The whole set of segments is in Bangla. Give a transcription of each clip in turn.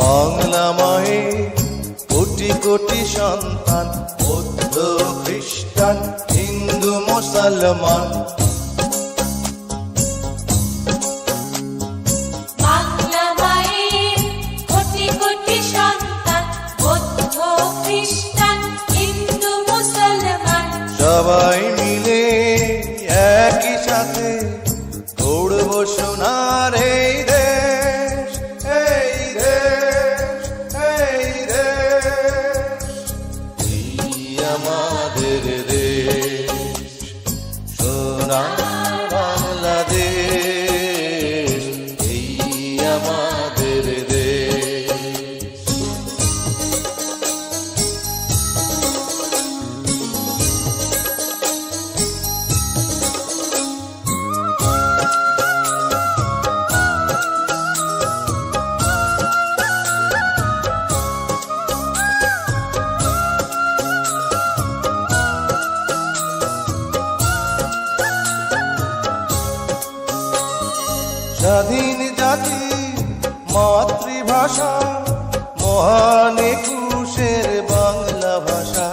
বাংলা মায়ে কোটি কোটি সন্তান, বৌদ্ধ খ্রিস্টান হিন্দু মুসলমান। বাংলা মায়ের কোটি কোটি সন্তান, বৌদ্ধ খ্রিস্টান হিন্দু মুসলমান। সবাই মিলে একই সাথে গড়ব সোনার এই দেশ, এই দেশ, এই দেশ। এই আমাদের দেশ, সোনার বাংলাদেশ। এই আমাদের দেশ। স্বাধীন জাতি মাতৃভাষা, মহান একুশের বাংলা ভাষা।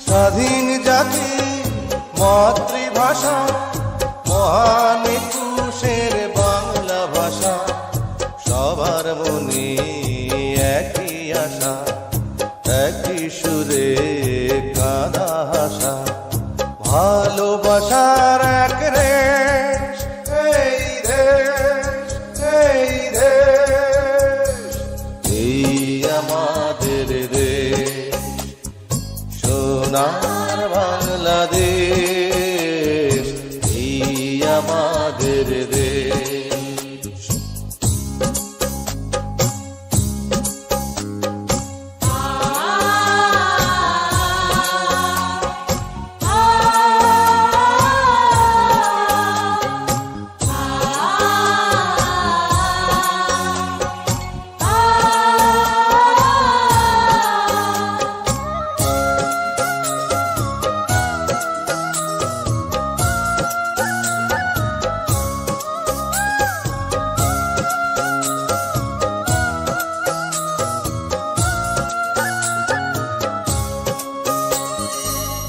স্বাধীন জাতি মাতৃভাষা, মহান একুশের বাংলা ভাষা। সবার মনে একই আশা, একই সুরে কাঁদা হাসা। ভালোবাসার এক রেশ, এই দেশ, এই দেশ। এই আমাদের দেশ, সোনার বাংলাদেশ। এই আমাদের দেশ।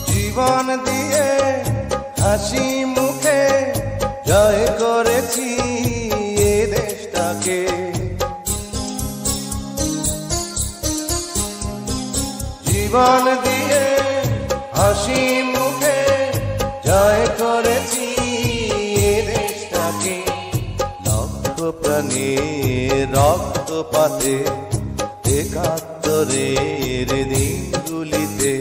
জীবন দিয়ে হাসি মুখে জয় করেছি এ দেশটাকে। জীবন দিয়ে হাসি মুখে জয় করেছি এ দেশটাকে। লক্ষ প্রাণীর রক্তপাতে, একাত্তরের দিনগুলিতে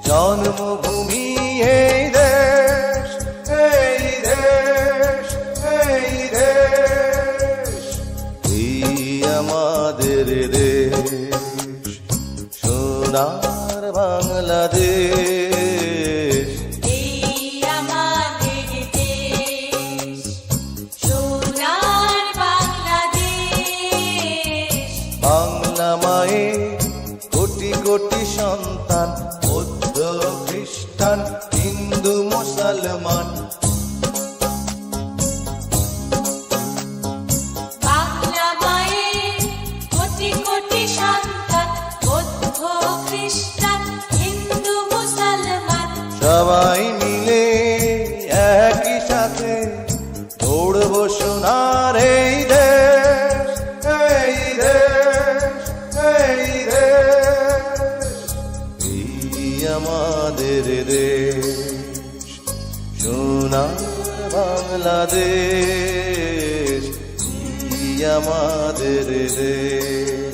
জন্মভূমি এই দেশ, এই দেশ, এই দেশ। এই আমাদের দেশ, সোনার বাংলাদেশ। এই আমাদের দেশ, সোনার বাংলাদেশ। বাংলা মায়ে কোটি কোটি সন্তান, বৌদ্ধ খ্রিস্টান হিন্দু মুসলমান। বাংলা মায়ের কোটি কোটি সন্তান, বৌদ্ধ খ্রিস্টান হিন্দু মুসলমান। সবাই মিলে একই সাথে গড়ব সোনার এই দেশ, এই দেশ, এই দেশ। এই আমাদের দেশ, সোনার বাংলাদেশ। এই আমাদের দেশ।